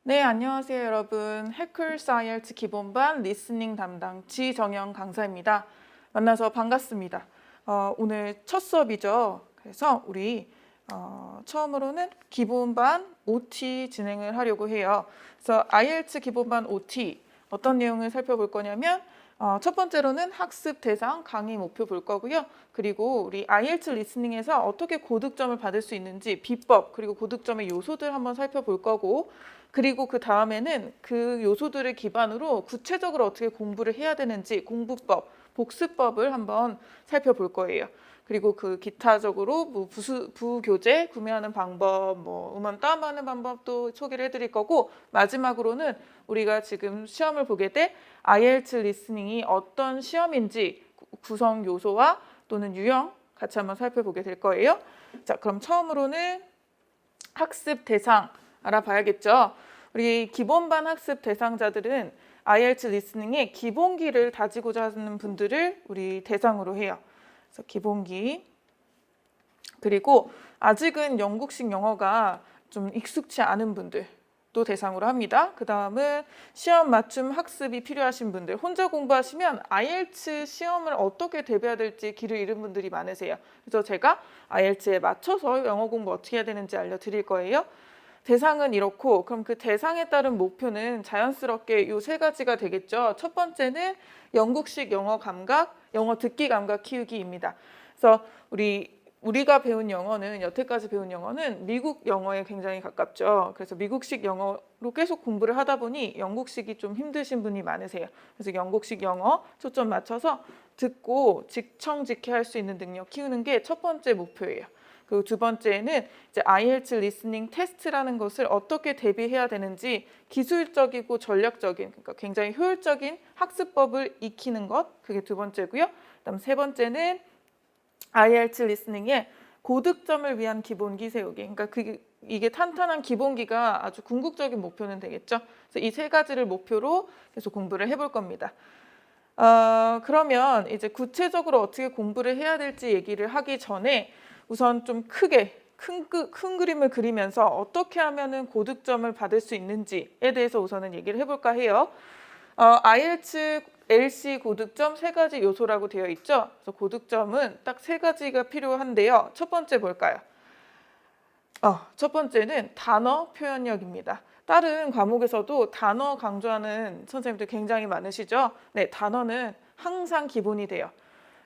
네, 안녕하세요, 여러분. 해커스 IELTS 기본반 리스닝 담당 지정영 강사입니다. 만나서 반갑습니다. 오늘 첫 수업이죠. 그래서 우리 처음으로는 기본반 OT 진행을 하려고 해요. 그래서 IELTS 기본반 OT 어떤 내용을 살펴볼 거냐면 첫 번째로는 학습 대상 강의 목표 볼 거고요. 그리고 우리 IELTS 리스닝에서 어떻게 고득점을 받을 수 있는지 비법 그리고 고득점의 요소들 한번 살펴볼 거고, 그리고 그 다음에는 그 요소들을 기반으로 구체적으로 어떻게 공부를 해야 되는지 공부법, 복습법을 한번 살펴볼 거예요. 그리고 그 기타적으로 뭐 부교재 구매하는 방법, 뭐 음원 다운받는 방법도 소개를 해드릴 거고, 마지막으로는 우리가 지금 시험을 보게 될 IELTS 리스닝이 어떤 시험인지 구성 요소와 또는 유형 같이 한번 살펴보게 될 거예요. 자, 그럼 처음으로는 학습 대상 알아봐야겠죠. 우리 기본반 학습 대상자들은 IELTS 리스닝의 기본기를 다지고자 하는 분들을 우리 대상으로 해요. 그래서 기본기, 그리고 아직은 영국식 영어가 좀 익숙치 않은 분들도 대상으로 합니다. 그 다음은 시험 맞춤 학습이 필요하신 분들, 혼자 공부하시면 IELTS 시험을 어떻게 대비해야 될지 길을 잃은 분들이 많으세요. 그래서 제가 IELTS에 맞춰서 영어 공부 어떻게 해야 되는지 알려드릴 거예요. 대상은 이렇고, 그럼 그 대상에 따른 목표는 자연스럽게 이 세 가지가 되겠죠. 첫 번째는 영국식 영어 감각, 영어 듣기 감각 키우기입니다. 그래서 우리가 배운 영어는, 여태까지 배운 영어는 미국 영어에 굉장히 가깝죠. 그래서 미국식 영어로 계속 공부를 하다 보니 영국식이 좀 힘드신 분이 많으세요. 그래서 영국식 영어 초점 맞춰서 듣고 직청직해 할 수 있는 능력 키우는 게 첫 번째 목표예요. 그리고 두 번째는 이제 IELTS 리스닝 테스트라는 것을 어떻게 대비해야 되는지 기술적이고 전략적인, 그러니까 굉장히 효율적인 학습법을 익히는 것, 그게 두 번째고요. 그다음 세 번째는 IELTS 리스닝의 고득점을 위한 기본기 세우기. 그러니까 이게 탄탄한 기본기가 아주 궁극적인 목표는 되겠죠. 그래서 이 세 가지를 목표로 계속 공부를 해볼 겁니다. 그러면 이제 구체적으로 어떻게 공부를 해야 될지 얘기를 하기 전에 우선 좀 크게 큰 그림을 그리면서 어떻게 하면은 고득점을 받을 수 있는지에 대해서 우선은 얘기를 해볼까 해요. IELTS LC 고득점 세 가지 요소라고 되어 있죠. 그래서 고득점은 딱 세 가지가 필요한데요. 첫 번째 뭘까요? 첫 번째는 단어 표현력입니다. 다른 과목에서도 단어 강조하는 선생님들 굉장히 많으시죠? 네, 단어는 항상 기본이 돼요.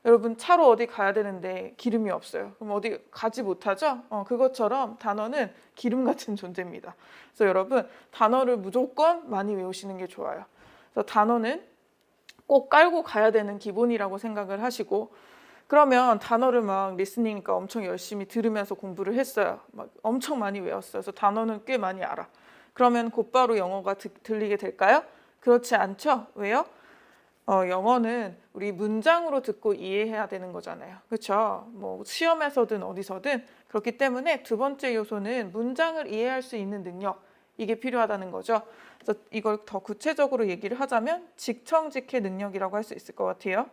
여러분, 차로 어디 가야 되는데 기름이 없어요. 그럼 어디 가지 못하죠? 그것처럼 단어는 기름 같은 존재입니다. 그래서 여러분, 단어를 무조건 많이 외우시는 게 좋아요. 그래서 단어는 꼭 깔고 가야 되는 기본이라고 생각을 하시고, 그러면 단어를 막 리스닝이니까 엄청 열심히 들으면서 공부를 했어요. 막 엄청 많이 외웠어요. 그래서 단어는 꽤 많이 알아. 그러면 곧바로 영어가 들리게 될까요? 그렇지 않죠? 왜요? 영어는 우리 문장으로 듣고 이해해야 되는 거잖아요. 그렇죠? 뭐 시험에서든 어디서든. 그렇기 때문에 두 번째 요소는 문장을 이해할 수 있는 능력, 이게 필요하다는 거죠. 그래서 이걸 더 구체적으로 얘기를 하자면 직청직해 능력이라고 할 수 있을 것 같아요.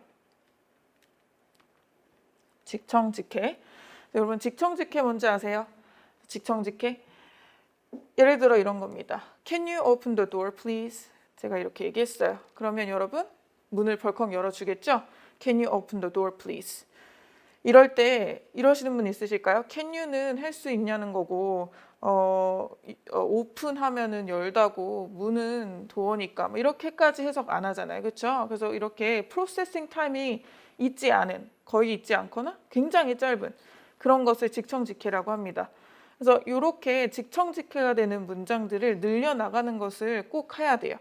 직청직해. 여러분, 직청직해 뭔지 아세요? 직청직해? 예를 들어 이런 겁니다. Can you open the door, please? 제가 이렇게 얘기했어요. 그러면 여러분, 문을 벌컥 열어주겠죠? Can you open the door, please? 이럴 때 이러시는 분 있으실까요? Can you는 할 수 있냐는 거고, 오픈하면은 열다고, 문은 도어니까 뭐 이렇게까지 해석 안 하잖아요. 그렇죠? 그래서 이렇게 프로세싱 타임이 있지 않은, 거의 있지 않거나 굉장히 짧은 그런 것을 직청직해라고 합니다. 그래서 이렇게 직청직해가 되는 문장들을 늘려나가는 것을 꼭 해야 돼요.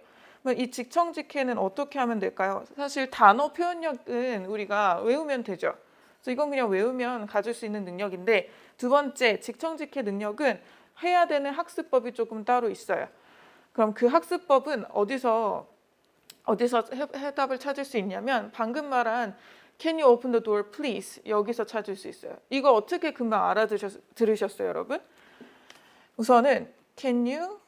이 직청직해는 어떻게 하면 될까요? 사실 단어 표현력은 우리가 외우면 되죠. 그래서 이건 그냥 외우면 가질 수 있는 능력인데, 두 번째 직청직해 능력은 해야 되는 학습법이 조금 따로 있어요. 그럼 그 학습법은 어디서 해답을 찾을 수 있냐면, 방금 말한 Can you open the door, please? 여기서 찾을 수 있어요. 이거 어떻게 금방 들으셨어요, 여러분? 우선은 Can you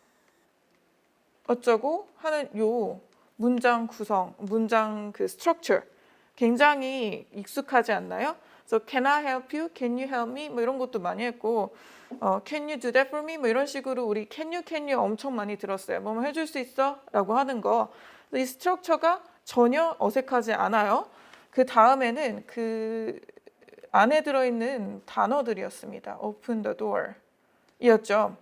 어쩌고 하는 요 문장 구성, 문장 그 스트럭처 굉장히 익숙하지 않나요? 그래서 can I help you? Can you help me? 뭐 이런 것도 많이 했고 can you do that for me? 뭐 이런 식으로 우리 can you 엄청 많이 들었어요. 뭐뭐 해줄 수 있어? 라고 하는 거. 이 스트럭처가 전혀 어색하지 않아요. 그 다음에는 그 안에 들어있는 단어들이었습니다. open the door 이었죠.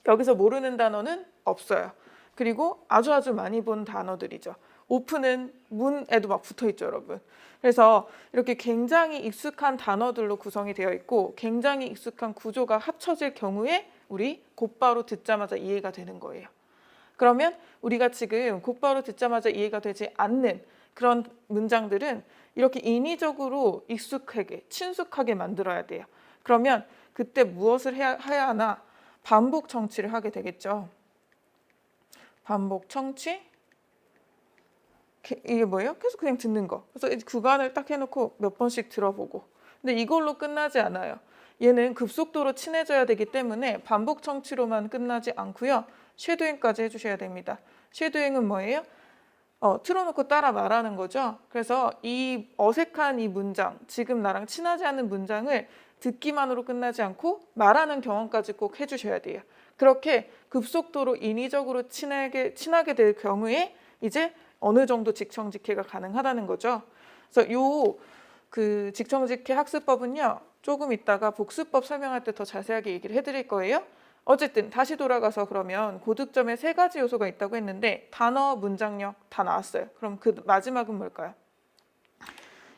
여기서 모르는 단어는 없어요. 그리고 아주 많이 본 단어들이죠. 오픈은 문에도 막 붙어있죠, 여러분. 그래서 이렇게 굉장히 익숙한 단어들로 구성이 되어 있고 굉장히 익숙한 구조가 합쳐질 경우에 우리 곧바로 듣자마자 이해가 되는 거예요. 그러면 우리가 지금 곧바로 듣자마자 이해가 되지 않는 그런 문장들은 이렇게 인위적으로 익숙하게, 친숙하게 만들어야 돼요. 그러면 그때 무엇을 해야 하나? 반복 청취를 하게 되겠죠. 반복 청취. 이게 뭐예요? 계속 그냥 듣는 거. 그래서 구간을 딱 해놓고 몇 번씩 들어보고. 근데 이걸로 끝나지 않아요. 얘는 급속도로 친해져야 되기 때문에 반복 청취로만 끝나지 않고요. 쉐도잉까지 해주셔야 됩니다. 쉐도잉은 뭐예요? 틀어놓고 따라 말하는 거죠. 그래서 이 어색한 이 문장, 지금 나랑 친하지 않은 문장을 듣기만으로 끝나지 않고 말하는 경험까지 꼭 해주셔야 돼요. 그렇게 급속도로 인위적으로 친하게 될 경우에 이제 어느 정도 직청직해가 가능하다는 거죠. 그래서 그 직청직해 학습법은요. 조금 이따가 복습법 설명할 때 더 자세하게 얘기를 해드릴 거예요. 어쨌든 다시 돌아가서 그러면 고득점에 3가지 요소가 있다고 했는데 단어, 문장력 다 나왔어요. 그럼 그 마지막은 뭘까요?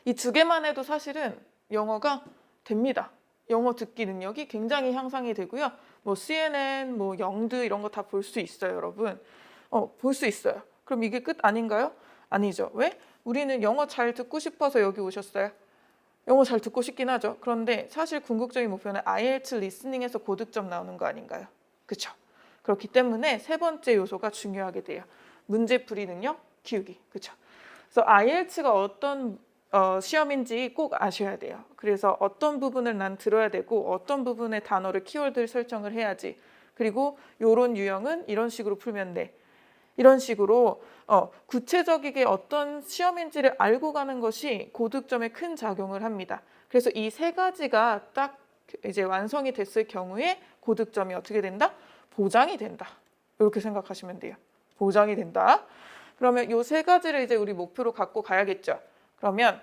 이 2개만 해도 사실은 영어가 됩니다. 영어 듣기 능력이 굉장히 향상이 되고요. 뭐 CNN, 뭐 영드 이런 거 다 볼 수 있어요, 여러분. 볼 수 있어요. 그럼 이게 끝 아닌가요? 아니죠. 왜? 우리는 영어 잘 듣고 싶어서 여기 오셨어요. 영어 잘 듣고 싶긴 하죠. 그런데 사실 궁극적인 목표는 IELTS 리스닝에서 고득점 나오는 거 아닌가요? 그렇죠. 그렇기 때문에 3번째 요소가 중요하게 돼요. 문제풀이 능력 키우기. 그렇죠. 그래서 IELTS가 어떤 시험인지 꼭 아셔야 돼요. 그래서 어떤 부분을 난 들어야 되고 어떤 부분의 단어를 키워드 설정을 해야지. 그리고 이런 유형은 이런 식으로 풀면 돼. 이런 식으로 구체적이게 어떤 시험인지를 알고 가는 것이 고득점에 큰 작용을 합니다. 그래서 이 3가지가 딱 이제 완성이 됐을 경우에 고득점이 어떻게 된다? 보장이 된다. 이렇게 생각하시면 돼요. 보장이 된다. 그러면 이 3가지를 이제 우리 목표로 갖고 가야겠죠. 그러면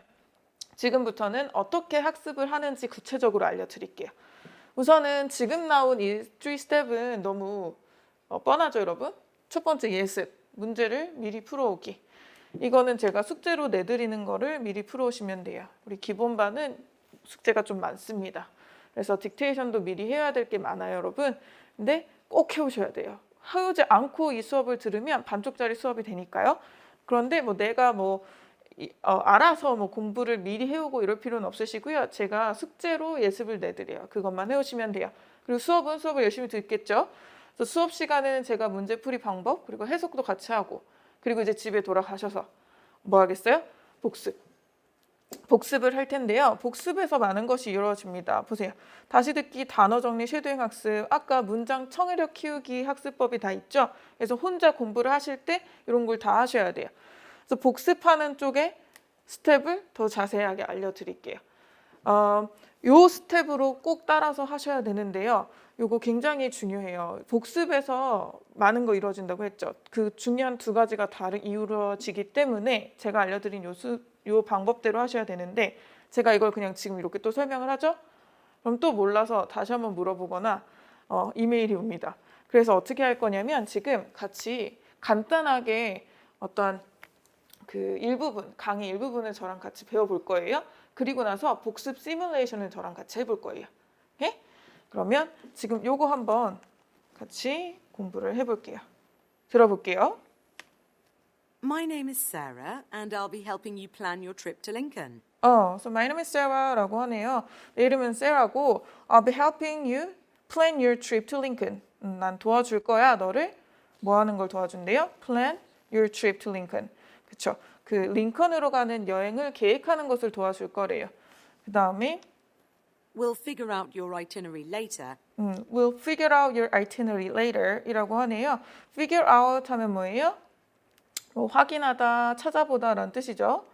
지금부터는 어떻게 학습을 하는지 구체적으로 알려드릴게요. 우선은 지금 나온 이 3스텝은 너무 뻔하죠, 여러분? 첫 번째 예습, 문제를 미리 풀어오기. 이거는 제가 숙제로 내드리는 거를 미리 풀어오시면 돼요. 우리 기본반은 숙제가 좀 많습니다. 그래서 딕테이션도 미리 해야 될 게 많아요, 여러분. 근데 꼭 해오셔야 돼요. 해오지 않고 이 수업을 들으면 반쪽짜리 수업이 되니까요. 그런데 뭐 내가 알아서 공부를 미리 해오고 이럴 필요는 없으시고요. 제가 숙제로 예습을 내드려요. 그것만 해오시면 돼요. 그리고 수업은 수업을 열심히 듣겠죠. 그래서 수업 시간에는 제가 문제풀이 방법 그리고 해석도 같이 하고 그리고 이제 집에 돌아가셔서 뭐 하겠어요? 복습을 할 텐데요. 복습에서 많은 것이 이루어집니다. 보세요. 다시 듣기, 단어 정리, 쉐도잉 학습, 아까 문장 청해력 키우기 학습법이 다 있죠. 그래서 혼자 공부를 하실 때 이런 걸 다 하셔야 돼요. 그래서 복습하는 쪽에 스텝을 더 자세하게 알려드릴게요. 요 스텝으로 꼭 따라서 하셔야 되는데요. 요거 굉장히 중요해요. 복습에서 많은 거 이루어진다고 했죠. 그 중요한 2가지가 다르게 이루어지기 때문에 제가 알려드린 요 방법대로 하셔야 되는데 제가 이걸 그냥 지금 이렇게 또 설명을 하죠. 그럼 또 몰라서 다시 한번 물어보거나 이메일이 옵니다. 그래서 어떻게 할 거냐면 지금 같이 간단하게 어떤 그 강의 일부분을 저랑 같이 배워볼 거예요. 그리고 나서 복습 시뮬레이션을 저랑 같이 해볼 거예요. 예? 그러면 지금 요거 한번 같이 공부를 해볼게요. 들어볼게요. My name is Sarah and I'll be helping you plan your trip to Lincoln. So my name is Sarah라고 하네요. 내 이름은 Sarah고 I'll be helping you plan your trip to Lincoln. 난 도와줄 거야. 너를 뭐 하는 걸 도와준대요? Plan your trip to Lincoln. 그쵸? 그 링컨으로 가는 여행을 계획하는 것을 도와줄 거래요. 그 다음에 We'll figure out your itinerary later. We'll figure out your itinerary later 이라고 하네요. Figure out 하면 뭐예요? 확인하다, 찾아보다 라는 뜻이죠.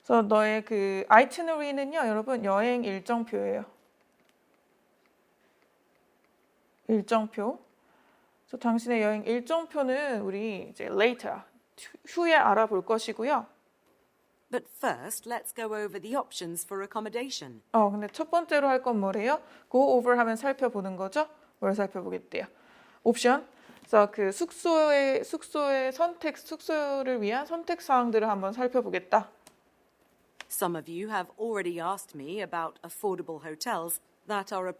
그래서 너의 그 아이티너리는요, 여러분 여행 일정표예요. 일정표. 그래서 당신의 여행 일정표는 우리 이제 later 후에 알아볼 것이고요. But first, let's go over the options for accommodation. 근데 첫 번째로 할 건 뭐래요? Go over 하면 살펴보는 거죠. 뭘 살펴보겠대요? 옵션. 그래서 그 숙소의 선택, 숙소를 위한 선택 사항들을 한번 살펴보겠다. Some of you have already asked me about affordable hotels that are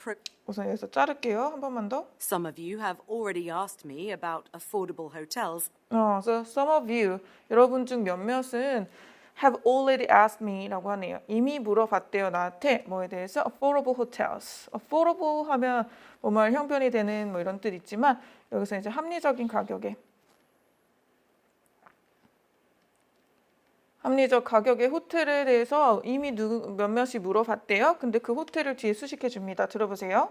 우선 여기서 자를게요. 한 번만 더. Some of you have already asked me about affordable hotels 그래서 some of you, 여러분 중 몇몇은 have already asked me라고 하네요. 이미 물어봤대요 나한테 뭐에 대해서 affordable hotels. affordable 하면 뭐말 형편이 되는 뭐 이런 뜻 있지만 여기서 이제 합리적인 가격에 합리적 가격의 호텔에 대해서 이미 몇몇이 물어봤대요. 근데 그 호텔을 뒤에 수식해 줍니다. 들어보세요.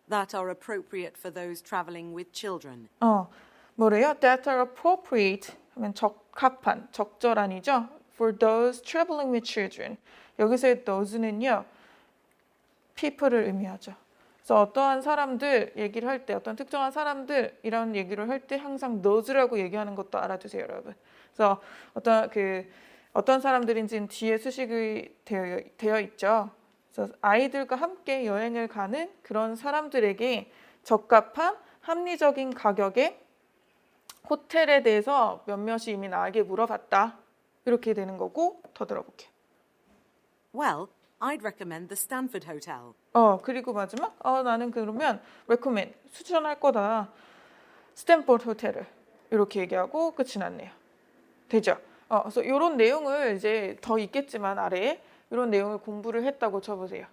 that are appropriate for those traveling with children. 뭐래요? That are appropriate 하면 적합한, 적절한이죠. For those traveling with children. 여기서의 those는요, people을 의미하죠. 그래서 어떠한 사람들 얘기를 할 때, 어떤 특정한 사람들 이런 얘기를 할 때 항상 those라고 얘기하는 것도 알아두세요, 여러분. 그래서 어떤 사람들인지는 뒤에 수식이 되어 있죠. 그래서 아이들과 함께 여행을 가는 그런 사람들에게 적합한 합리적인 가격의 호텔에 대해서 몇몇이 이미 나에게 물어봤다. 이렇게 되는 거고 더 들어볼게요. Well, I'd recommend the Stanford Hotel. 그리고 마지막 나는 그러면 recommend 추천할 거다. 스탠포드 호텔을 이렇게 얘기하고 끝이 났네요. 되죠? 그래서 이런 내용을 이제 더 있겠지만 아래에 이런 내용을 공부를 했다고 쳐보세요.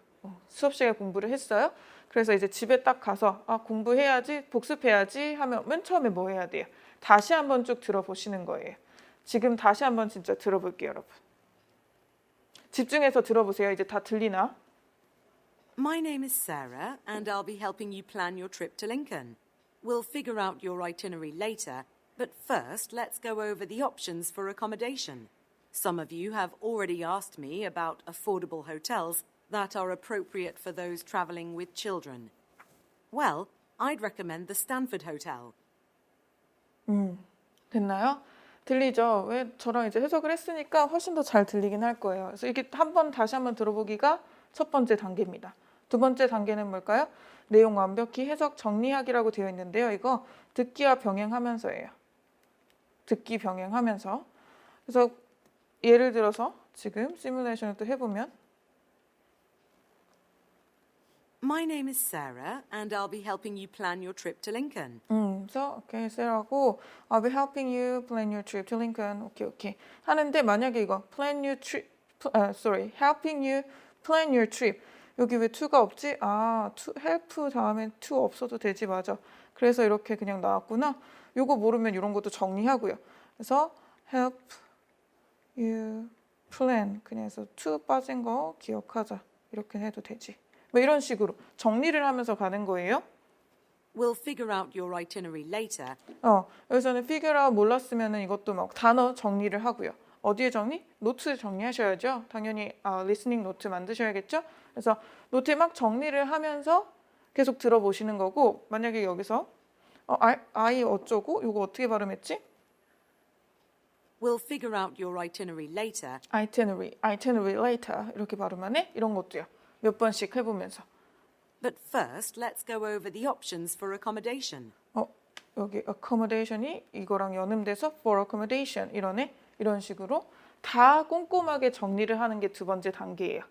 수업 시간에 공부를 했어요. 그래서 이제 집에 딱 가서 공부해야지, 복습해야지 하면 맨 처음에 뭐 해야 돼요? 다시 한번 쭉 들어보시는 거예요. 지금 다시 한번 진짜 들어볼게요, 여러분. 집중해서 들어보세요. 이제 다 들리나? My name is Sarah, and I'll be helping you plan your trip to Lincoln. We'll figure out your itinerary later, but first let's go over the options for accommodation. Some of you have already asked me about affordable hotels that are appropriate for those traveling with children. Well, I'd recommend the Stanford Hotel. 됐나요? 들리죠? 왜 저랑 이제 해석을 했으니까 훨씬 더 잘 들리긴 할 거예요. 그래서 이게 다시 한번 들어보기가 첫 번째 단계입니다. 두 번째 단계는 뭘까요? 내용 완벽히 해석 정리하기라고 되어 있는데요. 이거 듣기와 병행하면서예요. 듣기 병행하면서. 그래서 예를 들어서 지금 시뮬레이션을 또 해보면 My name is Sarah, and I'll be helping you plan your trip to Lincoln. 그래서 오케이, 셀하고 I'll be helping you plan your trip to Lincoln. 오케이. 하는데 만약에 이거 plan your trip, helping you plan your trip. 여기 왜 to가 없지? to help 다음에 to 없어도 되지, 맞아. 그래서 이렇게 그냥 나왔구나. 요거 모르면 이런 것도 정리하고요. 그래서 help you plan. 그냥 해서 to 빠진 거 기억하자. 이렇게 해도 되지. 뭐 이런 식으로 정리를 하면서 가는 거예요. We'll figure out your itinerary later. 여기서는 figure out 몰랐으면은 이것도 막 단어 정리를 하고요. 어디에 정리? 노트 정리하셔야죠. 당연히 리스닝 노트 만드셔야겠죠. 그래서 노트에 막 정리를 하면서 계속 들어보시는 거고, 만약에 여기서 I 어쩌고 이거 어떻게 발음했지? We'll figure out your itinerary later. itinerary later 이렇게 발음하네? 이런 것도요. 몇 번씩 해보면서. But first, let's go over the options for accommodation. 여기 accommodation이 이거랑 연음돼서 for accommodation 이러네? 이런 식으로 다 꼼꼼하게 정리를 하는 게 두 번째 단계예요.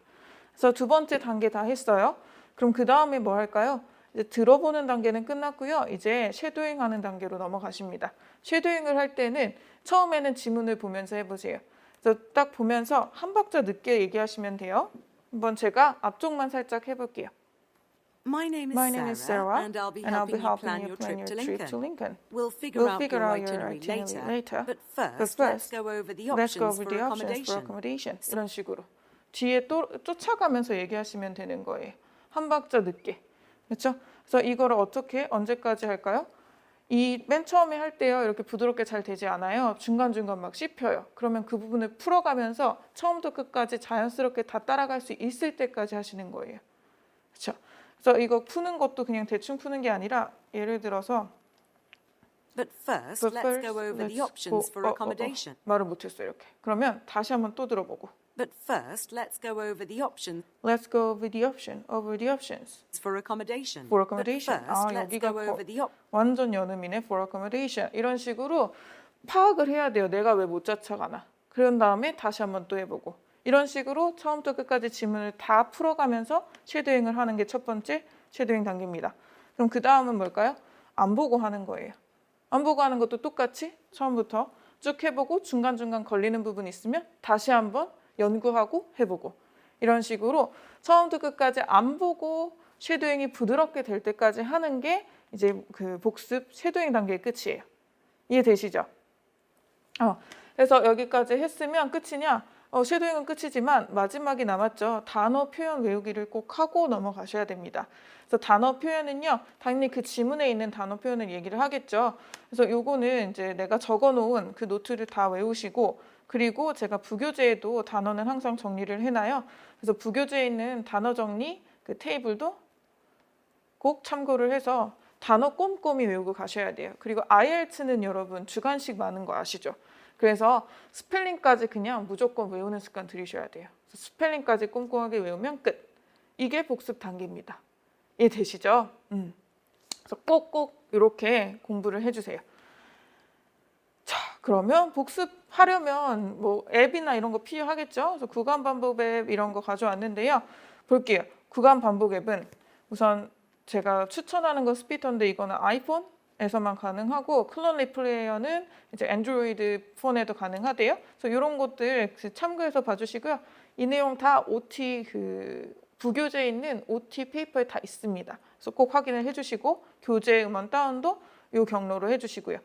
그래서 두 번째 단계 다 했어요. 그럼 그 다음에 뭐 할까요? 이제 들어보는 단계는 끝났고요. 이제 쉐도잉 하는 단계로 넘어가십니다. 쉐도잉을 할 때는 처음에는 지문을 보면서 해보세요. 그래서 딱 보면서 한 박자 늦게 얘기하시면 돼요. 한번 제가 앞쪽만 살짝 해볼게요. My name is Sarah, and I'll be helping you plan your trip to Lincoln. We'll figure out your itinerary later, but first, let's go over the options for accommodation. 이런 식으로 뒤에 또 쫓아가면서 얘기하시면 되는 거예요. 한 박자 늦게. 그렇죠? 그래서 이거를 언제까지 할까요? 이 맨 처음에 할 때요 이렇게 부드럽게 잘 되지 않아요. 중간중간 막 씹혀요. 그러면 그 부분을 풀어가면서 처음부터 끝까지 자연스럽게 다 따라갈 수 있을 때까지 하시는 거예요. 그렇죠? 그래서 이거 푸는 것도 그냥 대충 푸는 게 아니라 예를 들어서 But first, let's go over the options for accommodation. 말을 못했어 이렇게. 그러면 다시 한번 또 들어보고. But first, let's go over the options Let's go over the options for accommodation. for accommodation. But first, let's 여기가 go over the 완전 연음이네. for accommodation. 이런 식으로 파악을 해야 돼요. 내가 왜 못 쫓아가나. 그런 다음에 다시 한번 또 해보고. 이런 식으로 처음부터 끝까지 지문을 다 풀어가면서 쉐도잉을 하는 게 첫 번째 쉐도잉 단계입니다. 그럼 그 다음은 뭘까요? 안 보고 하는 거예요. 안 보고 하는 것도 똑같이 처음부터 쭉 해보고 중간중간 걸리는 부분 있으면 다시 한번 연구하고 해보고 이런 식으로 처음부터 끝까지 안 보고 쉐도잉이 부드럽게 될 때까지 하는 게 이제 그 복습 쉐도잉 단계의 끝이에요. 이해되시죠? 그래서 여기까지 했으면 끝이냐? 쉐도잉은 끝이지만 마지막이 남았죠. 단어 표현 외우기를 꼭 하고 넘어가셔야 됩니다. 그래서 단어 표현은요, 당연히 그 지문에 있는 단어 표현을 얘기를 하겠죠. 그래서 요거는 이제 내가 적어놓은 그 노트를 다 외우시고, 그리고 제가 부교재에도 단어는 항상 정리를 해놔요. 그래서 부교재에 있는 단어 정리 그 테이블도 꼭 참고를 해서 단어 꼼꼼히 외우고 가셔야 돼요. 그리고 IELTS는 여러분 주관식 많은 거 아시죠? 그래서 스펠링까지 그냥 무조건 외우는 습관 들이셔야 돼요. 스펠링까지 꼼꼼하게 외우면 끝. 이게 복습 단계입니다. 이해되시죠? 그래서 꼭꼭 이렇게 공부를 해주세요. 자, 그러면 복습하려면 뭐 앱이나 이런 거 필요하겠죠? 그래서 구간 반복 앱 이런 거 가져왔는데요. 볼게요. 구간 반복 앱은 우선 제가 추천하는 거 스피터인데 이거는 아이폰에서만 가능하고 클론리 플레이어는 이제 안드로이드 폰에도 가능하대요. 그래서 이런 것들 참고해서 봐주시고요. 이 내용 다 OT 부교재에 있는 OT 페이퍼에 다 있습니다. 그래서 꼭 확인을 해주시고 교재 음원 다운도 이 경로로 해주시고요.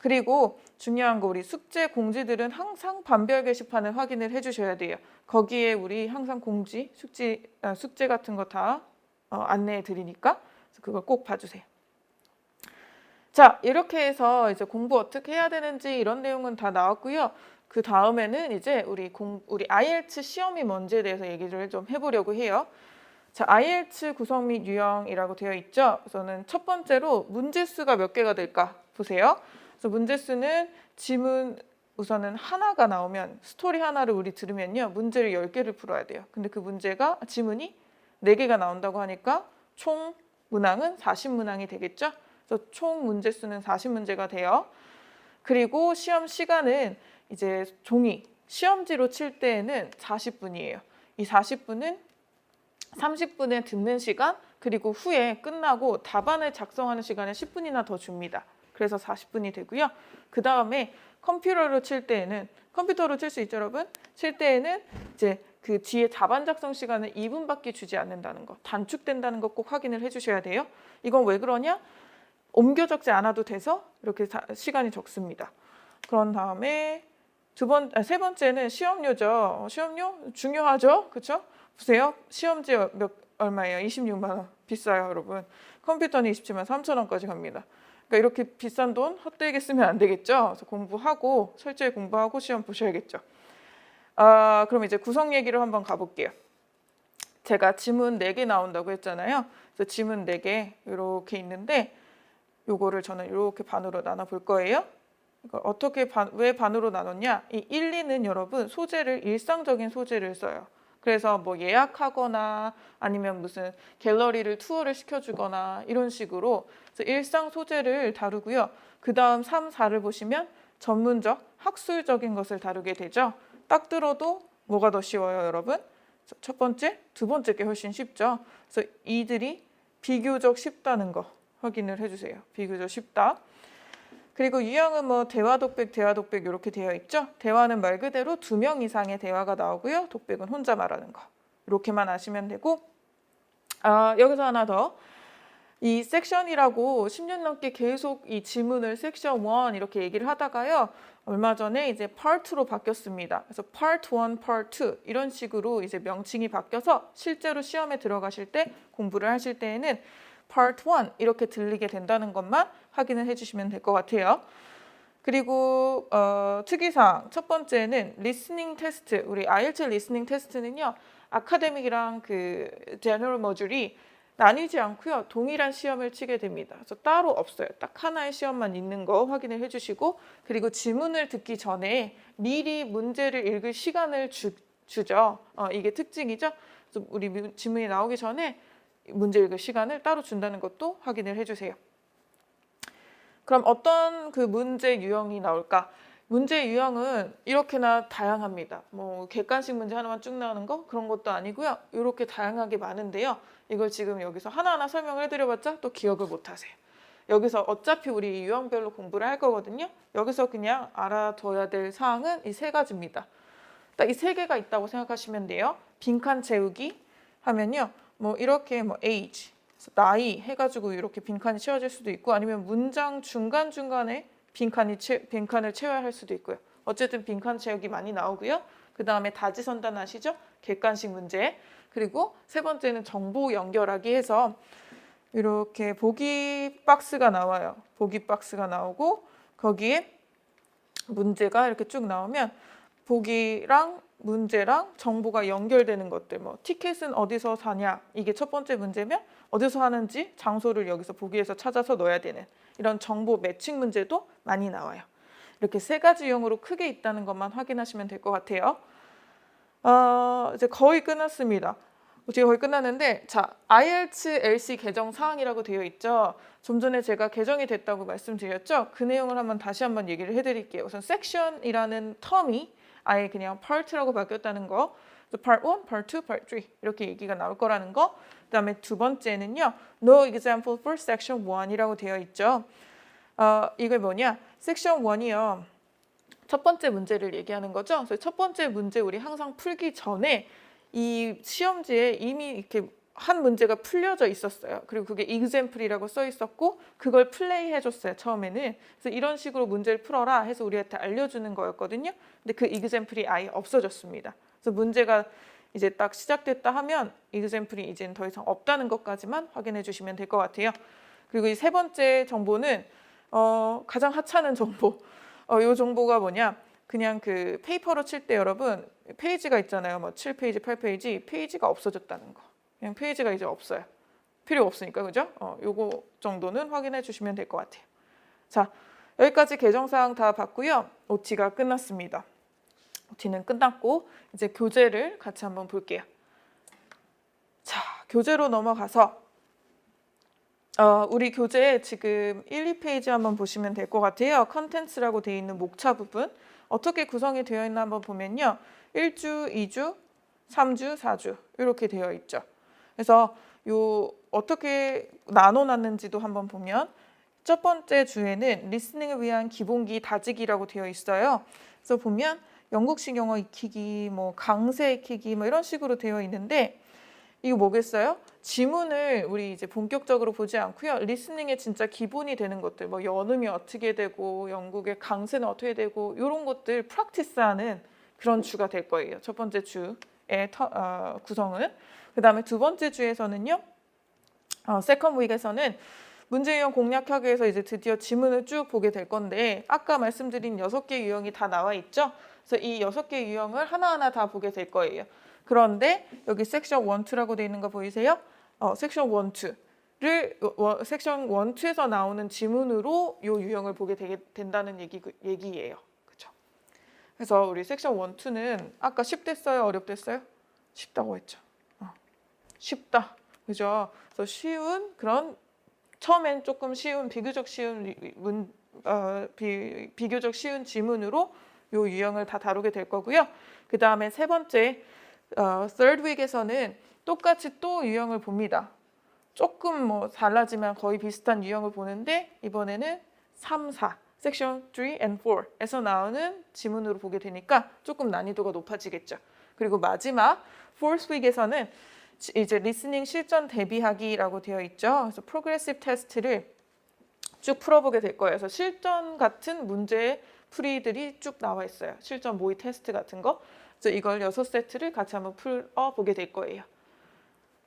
그리고 중요한 거 우리 숙제 공지들은 항상 반별 게시판을 확인을 해주셔야 돼요. 거기에 우리 항상 공지 숙제 같은 거 다 안내해 드리니까 그걸 꼭 봐주세요. 자, 이렇게 해서 이제 공부 어떻게 해야 되는지 이런 내용은 다 나왔고요. 그 다음에는 이제 우리 IELTS 시험이 뭔지에 대해서 얘기를 좀 해보려고 해요. 자, IELTS 구성 및 유형이라고 되어 있죠. 우선은 첫 번째로 문제수가 몇 개가 될까 보세요. 그래서 문제수는 지문 우선은 하나가 나오면 스토리 하나를 우리 들으면요. 문제를 10개를 풀어야 돼요. 근데 그 지문이 4개가 나온다고 하니까 총 문항은 40문항이 되겠죠. 그래서 총 문제수는 40문제가 돼요. 그리고 시험 시간은 이제 시험지로 칠 때에는 40분이에요. 이 40분은 30분의 듣는 시간 그리고 후에 끝나고 답안을 작성하는 시간에 10분이나 더 줍니다. 그래서 40분이 되고요. 그 다음에 컴퓨터로 칠 수 있죠, 여러분? 칠 때에는 이제 그 뒤에 답안 작성 시간은 2분밖에 주지 않는다는 거, 단축된다는 거 꼭 확인을 해주셔야 돼요. 이건 왜 그러냐? 옮겨 적지 않아도 돼서 이렇게 시간이 적습니다. 그런 다음에 세 번째는 시험료죠. 시험료 중요하죠, 그렇죠? 보세요, 시험지 얼마예요? 26만 원, 비싸요, 여러분. 컴퓨터는 27만 3천 원까지 갑니다. 그러니까 이렇게 비싼 돈 헛되게 쓰면 안 되겠죠. 그래서 철저히 공부하고 시험 보셔야겠죠. 그럼 이제 구성 얘기를 한번 가볼게요. 제가 지문 4개 나온다고 했잖아요. 그래서 지문 4개 이렇게 있는데 요거를 저는 이렇게 반으로 나눠 볼 거예요. 그러니까 왜 반으로 나눴냐? 이 1, 2는 여러분 일상적인 소재를 써요. 그래서 뭐 예약하거나 아니면 무슨 갤러리를 투어를 시켜주거나 이런 식으로 일상 소재를 다루고요. 그 다음 3, 4를 보시면 전문적, 학술적인 것을 다루게 되죠. 딱 들어도 뭐가 더 쉬워요, 여러분? 첫 번째, 두 번째 게 훨씬 쉽죠. 그래서 이들이 비교적 쉽다는 거 확인을 해주세요. 비교적 쉽다. 그리고 유형은 뭐 대화 독백 이렇게 되어 있죠. 대화는 말 그대로 2명 이상의 대화가 나오고요. 독백은 혼자 말하는 거. 이렇게만 아시면 되고 여기서 하나 더. 이 섹션이라고 10년 넘게 계속 이 지문을 섹션 1 이렇게 얘기를 하다가요. 얼마 전에 이제 파트로 바뀌었습니다. 그래서 파트 1, 파트 2 이런 식으로 이제 명칭이 바뀌어서 실제로 시험에 들어가실 때 공부를 하실 때에는 Part 1 이렇게 들리게 된다는 것만 확인을 해주시면 될 것 같아요. 그리고 특이사항 첫 번째는 리스닝 테스트. 우리 IELTS 리스닝 테스트는요. 아카데믹이랑 그 제너럴 모듈이 나뉘지 않고요. 동일한 시험을 치게 됩니다. 그래서 따로 없어요. 딱 하나의 시험만 있는 거 확인을 해주시고 그리고 지문을 듣기 전에 미리 문제를 읽을 시간을 주죠. 이게 특징이죠. 그래서 우리 지문이 나오기 전에 문제 읽을 시간을 따로 준다는 것도 확인을 해주세요. 그럼 어떤 그 문제 유형이 나올까? 문제 유형은 이렇게나 다양합니다. 뭐 객관식 문제 하나만 쭉 나오는 거 그런 것도 아니고요. 이렇게 다양하게 많은데요. 이걸 지금 여기서 하나하나 설명을 해드려봤자 또 기억을 못하세요. 여기서 어차피 우리 유형별로 공부를 할 거거든요. 여기서 그냥 알아둬야 될 사항은 이 세 가지입니다. 딱 이 세 개가 있다고 생각하시면 돼요. 빈칸 채우기 하면요. 뭐 이렇게 뭐 age, 나이 해가지고 이렇게 빈칸이 채워질 수도 있고 아니면 문장 중간중간에 빈칸을 채워야 할 수도 있고요. 어쨌든 빈칸 채우기 많이 나오고요. 그 다음에 다지선단 아시죠? 객관식 문제. 그리고 세 번째는 정보 연결하기 해서 이렇게 보기 박스가 나와요. 보기 박스가 나오고 거기에 문제가 이렇게 쭉 나오면 보기랑 문제랑 정보가 연결되는 것들, 뭐 티켓은 어디서 사냐 이게 첫 번째 문제면 어디서 하는지 장소를 여기서 보기에서 찾아서 넣어야 되는 이런 정보 매칭 문제도 많이 나와요. 이렇게 세 가지 유형으로 크게 있다는 것만 확인하시면 될 것 같아요. 이제 거의 끝났습니다. 이제 거의 끝났는데 자 IELTS LC 개정 사항이라고 되어 있죠. 좀 전에 제가 개정이 됐다고 말씀드렸죠. 그 내용을 다시 한번 얘기를 해드릴게요. 우선 섹션이라는 텀이 아예 그냥 part라고 바뀌었다는 거. Part 1, Part 2, Part 3 이렇게 얘기가 나올 거라는 거. 그다음에 두 번째는요. No example for Section 1이라고 되어 있죠. 이게 뭐냐? Section 1이요. 첫 번째 문제를 얘기하는 거죠. 그래서 첫 번째 문제 우리 항상 풀기 전에 이 시험지에 이미 이렇게 한 문제가 풀려져 있었어요. 그리고 그게 example이라고 써 있었고 그걸 플레이 해줬어요. 처음에는. 그래서 이런 식으로 문제를 풀어라 해서 우리한테 알려주는 거였거든요. 근데 그 example이 아예 없어졌습니다. 그래서 문제가 이제 딱 시작됐다 하면 example이 이제는 더 이상 없다는 것까지만 확인해 주시면 될 것 같아요. 그리고 이 세 번째 정보는 가장 하찮은 정보. 이 정보가 뭐냐? 그냥 그 페이퍼로 칠 때 여러분 페이지가 있잖아요. 뭐 7페이지, 8페이지 페이지가 없어졌다는 거. 그냥 페이지가 이제 없어요. 필요 없으니까 그죠? 요거 정도는 확인해 주시면 될 것 같아요. 자, 여기까지 개정사항 다 봤고요. OT가 끝났습니다. OT는 끝났고 이제 교재를 같이 한번 볼게요. 자, 교재로 넘어가서 우리 교재 지금 1, 2페이지 한번 보시면 될 것 같아요. 컨텐츠라고 되어 있는 목차 부분 어떻게 구성이 되어 있나 한번 보면요. 1주, 2주, 3주, 4주 이렇게 되어 있죠. 그래서 요 어떻게 나눠놨는지도 한번 보면 첫 번째 주에는 리스닝을 위한 기본기 다지기라고 되어 있어요. 그래서 보면 영국식 영어 익히기, 뭐 강세 익히기 뭐 이런 식으로 되어 있는데 이거 뭐겠어요? 지문을 우리 이제 본격적으로 보지 않고요. 리스닝의 진짜 기본이 되는 것들, 뭐 연음이 어떻게 되고 영국의 강세는 어떻게 되고 이런 것들 프랙티스하는 그런 주가 될 거예요. 첫 번째 주의 구성은. 그 다음에 두 번째 주에서는요. 세컨 윅에서는 문제 유형 공략하기 위해서 이제 드디어 지문을 쭉 보게 될 건데 아까 말씀드린 6개 유형이 다 나와 있죠. 그래서 이 6개 유형을 하나하나 다 보게 될 거예요. 그런데 여기 섹션 1, 2라고 되어 있는 거 보이세요? 섹션 1, 2를 섹션 1, 2에서 나오는 지문으로 이 유형을 보게 된다는 얘기예요. 그렇죠? 그래서 우리 섹션 1, 2는 아까 쉽댔어요? 어렵댔어요? 쉽다고 했죠. 쉽다. 그죠? 그래서 쉬운 그런 처음엔 조금 쉬운 비교적 쉬운 비교적 쉬운 지문으로 이 유형을 다 다루게 될 거고요. 그 다음에 세 번째 third week에서는 똑같이 또 유형을 봅니다. 조금 뭐 달라지면 거의 비슷한 유형을 보는데 이번에는 3, 4, section 3 and 4에서 나오는 지문으로 보게 되니까 조금 난이도가 높아지겠죠. 그리고 마지막 fourth week에서는 이제 리스닝 실전 대비하기라고 되어 있죠. 그래서 프로그레시브 테스트를 쭉 풀어보게 될 거예요. 그래서 실전 같은 문제 풀이들이 쭉 나와 있어요. 실전 모의 테스트 같은 거. 그래서 이걸 6세트를 같이 한번 풀어보게 될 거예요.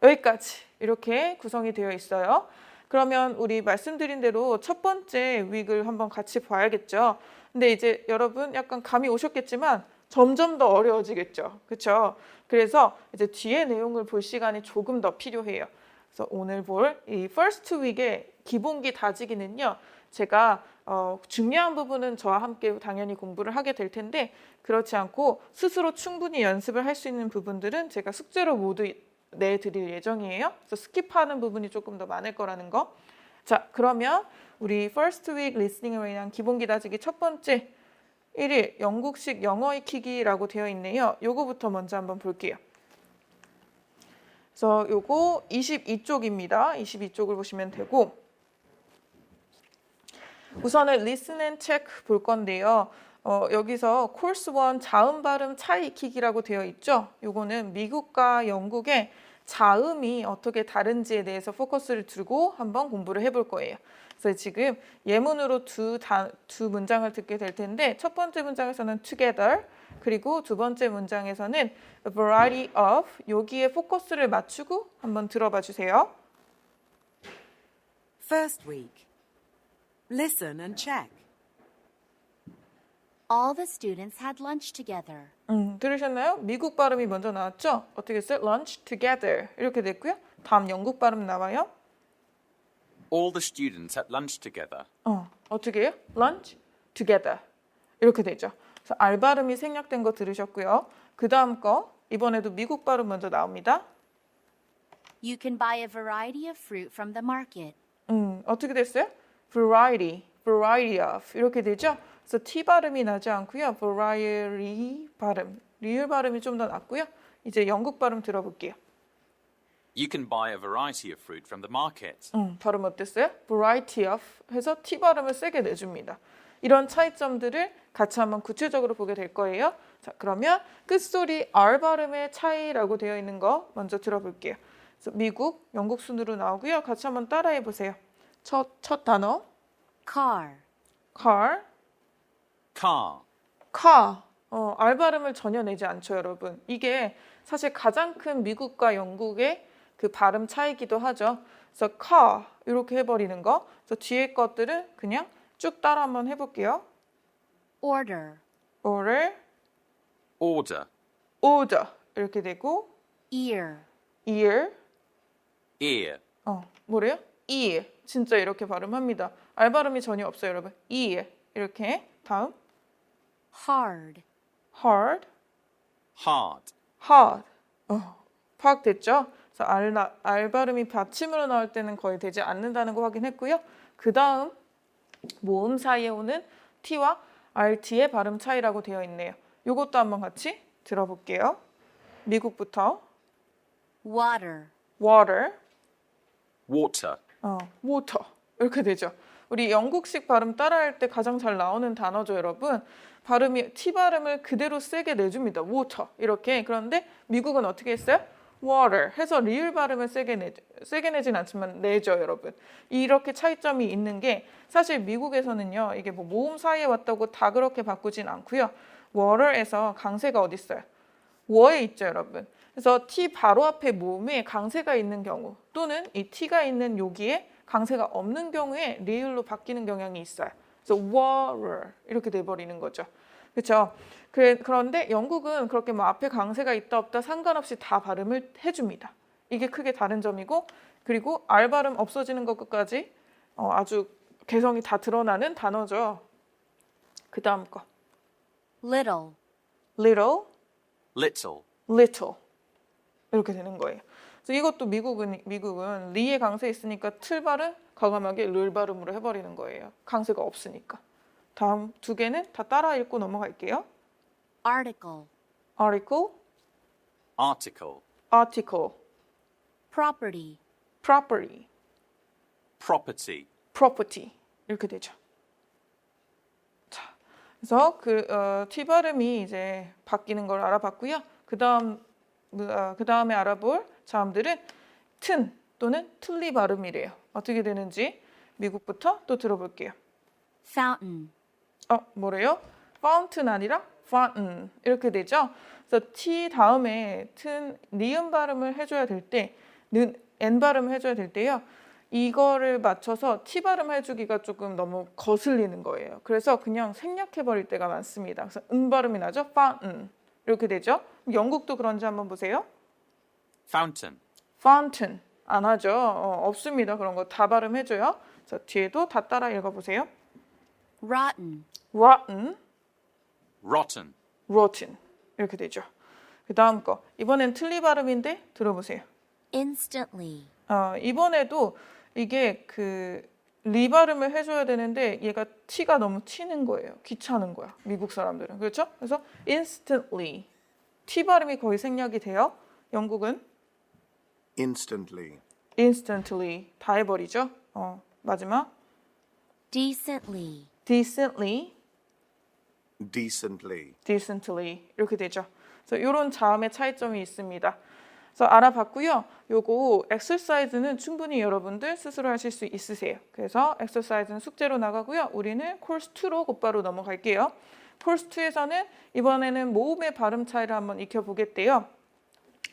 여기까지 이렇게 구성이 되어 있어요. 그러면 우리 말씀드린 대로 첫 번째 윅을 한번 같이 봐야겠죠. 근데 이제 여러분 약간 감이 오셨겠지만 점점 더 어려워지겠죠. 그렇죠? 그래서 이제 뒤에 내용을 볼 시간이 조금 더 필요해요. 그래서 오늘 볼 이 first week의 기본기 다지기는요. 제가 중요한 부분은 저와 함께 당연히 공부를 하게 될 텐데 그렇지 않고 스스로 충분히 연습을 할 수 있는 부분들은 제가 숙제로 모두 내드릴 예정이에요. 그래서 스킵하는 부분이 조금 더 많을 거라는 거. 자, 그러면 우리 first week listening을 위한 기본기 다지기 첫 번째 1일 영국식 영어 익히기라고 되어 있네요. 요거부터 먼저 한번 볼게요. 그래서 요거 22쪽입니다. 22쪽을 보시면 되고 우선은 listen and check 볼 건데요. 여기서 course 1 자음 발음 차이 익히기라고 되어 있죠. 요거는 미국과 영국의 자음이 어떻게 다른지에 대해서 포커스를 두고 한번 공부를 해볼 거예요. 그래서 지금 예문으로 두 문장을 듣게 될 텐데 첫 번째 문장에서는 together 그리고 두 번째 문장에서는 a variety of 여기에 포커스를 맞추고 한번 들어봐 주세요. First week. Listen and check. All the students had lunch together. 들으셨나요? 미국 발음이 먼저 나왔죠? 어떻게 했어요? lunch together 이렇게 됐고요. 다음 영국 발음 나와요. All the students had lunch together. 어떻게 해요? lunch together 이렇게 되죠. 그래서 R 발음이 생략된 거 들으셨고요. 그 다음 거 이번에도 미국 발음 먼저 나옵니다. You can buy a variety of fruit from the market. 어떻게 됐어요? variety of 이렇게 되죠. 그래서 T 발음이 나지 않고요. variety 발음, 리을 발음이 좀 더 낫고요. 이제 영국 발음 들어볼게요. You can buy a variety of fruit from the market. 발음 어땠어요? variety of 해서 T 발음을 세게 내줍니다. 이런 차이점들을 같이 한번 구체적으로 보게 될 거예요. 자, 그러면 끝소리 R 발음의 차이라고 되어 있는 거 먼저 들어볼게요. 그래서 미국, 영국 순으로 나오고요. 같이 한번 따라해 보세요. 첫 단어 Car. car, Car. car. R 발음을 전혀 내지 않죠, 여러분. 이게 사실 가장 큰 미국과 영국의 그 발음 차이기도 하죠. 그래서 car 이렇게 해버리는 거. 그래서 뒤에 것들은 그냥 쭉 따라 한번 해볼게요. Order. order, Order. order 이렇게 되고 Ear. ear, Ear. 뭐래요? ear. 진짜 이렇게 발음합니다. R 발음이 전혀 없어요, 여러분. ear 이렇게. 다음 Hard. hard, Hard. hard. 파악됐죠? 그래서 R 발음이 받침으로 나올 때는 거의 되지 않는다는 거 확인했고요. 그 다음 모음 사이에 오는 T와 RT의 발음 차이라고 되어 있네요. 이것도 한번 같이 들어볼게요. 미국부터 Water. water, Water. water 이렇게 되죠. 우리 영국식 발음 따라할 때 가장 잘 나오는 단어죠, 여러분. 발음이 T 발음을 그대로 세게 내줍니다. water 이렇게. 그런데 미국은 어떻게 했어요? water 해서 리을 발음을 세게 내진 않지만 내죠, 여러분. 이렇게 차이점이 있는 게 사실 미국에서는요. 이게 뭐 모음 사이에 왔다고 다 그렇게 바꾸진 않고요. water에서 강세가 어디 있어요? 워에 있죠, 여러분. 그래서 T 바로 앞에 모음에 강세가 있는 경우 또는 이 T가 있는 여기에 강세가 없는 경우에 리을로 바뀌는 경향이 있어요. 그래서 water 이렇게 돼버리는 거죠. 그렇죠? 그런데 영국은 그렇게 뭐 앞에 강세가 있다 없다 상관없이 다 발음을 해줍니다. 이게 크게 다른 점이고 그리고 R 발음 없어지는 것까지 아주 개성이 다 드러나는 단어죠. 그 다음 거 Little. little, Little. little 이렇게 되는 거예요. 그래서 이것도 미국은 리에 강세 있으니까 틀 발음 과감하게 를 발음으로 해버리는 거예요. 강세가 없으니까. 다음 두 개는 다 따라 읽고 넘어갈게요. Article. article, Article. article, Property. property, Property. property 이렇게 되죠. 자, 그래서 T 발음이 이제 바뀌는 걸 알아봤고요. 그 다음에 알아볼 자음들은 튼 또는 틀리 발음이래요. 어떻게 되는지 미국부터 또 들어볼게요. Fountain. 뭐래요? fountain 아니라 fountain 이렇게 되죠. 그래서 T 다음에 튼 니은 발음을 해줘야 될 때, N 발음을 해줘야 될 때요. 이거를 맞춰서 T 발음 해주기가 조금 너무 거슬리는 거예요. 그래서 그냥 생략해버릴 때가 많습니다. 그래서 발음이 나죠? fountain 이렇게 되죠. 영국도 그런지 한번 보세요. Fountain. fountain 안 하죠. 없습니다. 그런 거 다 발음해줘요. 자, 뒤에도 다 따라 읽어보세요. rotten, rotten, Rotten. rotten 이렇게 되죠. 그 다음 거 이번엔 틀리 발음인데 들어보세요. instantly, 이번에도 이게 리 발음을 해줘야 되는데 얘가 T가 너무 튀는 거예요. 귀찮은 거야. 미국 사람들은. 그렇죠? 그래서 instantly T 발음이 거의 생략이 돼요. 영국은 instantly, instantly 다 해버리죠. 마지막 decently, decently, decently, decently 이렇게 되죠. 그래서 이런 자음의 차이점이 있습니다. 그래서 알아봤고요. 요거 엑서사이즈는 충분히 여러분들 스스로 하실 수 있으세요. 그래서 엑서사이즈는 숙제로 나가고요. 우리는 코र्스 2로 곧바로 넘어갈게요. 코र्스 2에서는 이번에는 모음의 발음 차이를 한번 익혀보겠대요.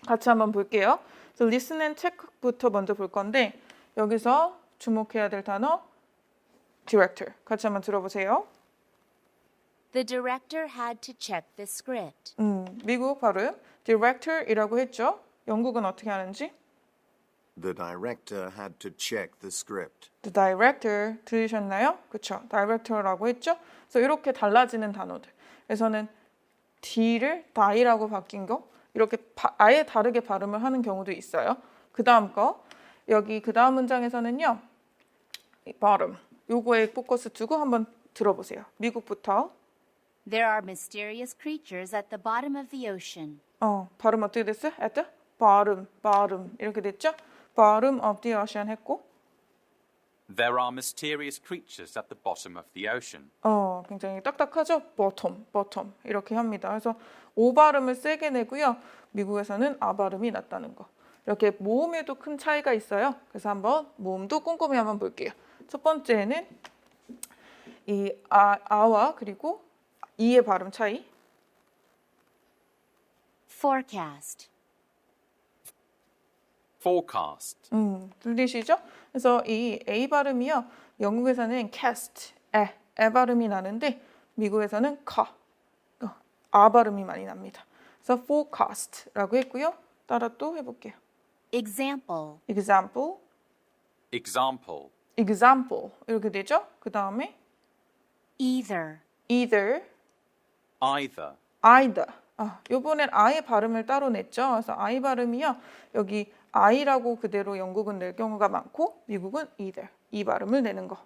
같이 한번 볼게요. 그래서 listen and check부터 먼저 볼 건데 여기서 주목해야 될 단어 director. 같이 한번 들어보세요. the director had to check the script. 미국 발음 director이라고 했죠. 영국은 어떻게 하는지? the director had to check the script. The director 들으셨나요? 그렇죠. director라고 했죠. 그래서 이렇게 달라지는 단어들. 그래서는 D를 die라고 바뀐 거 이렇게 아예 다르게 발음을 하는 경우도 있어요. 그 다음 거 여기 그 다음 문장에서는요. 이 발음 요거에 포커스 두고 한번 들어보세요. 미국부터 There are mysterious creatures at the bottom of the ocean. 발음 어떻게 됐어요? At the bottom 이렇게 됐죠? bottom of the ocean 했고 There are mysterious creatures at the bottom of the ocean. 굉장히 딱딱하죠? bottom 이렇게 합니다. 그래서 오 발음을 세게 내고요. 미국에서는 아 발음이 낮다는 거. 이렇게 모음에도 큰 차이가 있어요. 그래서 한번 모음도 꼼꼼히 한번 볼게요. 첫 번째는 이 아와 그리고 이의 발음 차이. Forecast, Forecast. 들리시죠? 그래서 이 A 발음이요. 영국에서는 cast, 에 발음이 나는데 미국에서는 아 발음이 많이 납니다. 그래서 forecast라고 했고요. 따라 또 해볼게요. example, example, Example. example 이렇게 되죠? 그 다음에 either, either, Either. either. 요번엔 I의 발음을 따로 냈죠. 그래서 I 발음이요. 여기 I라고 그대로 영국은 낼 경우가 많고 미국은 either. 이 발음을 내는 거.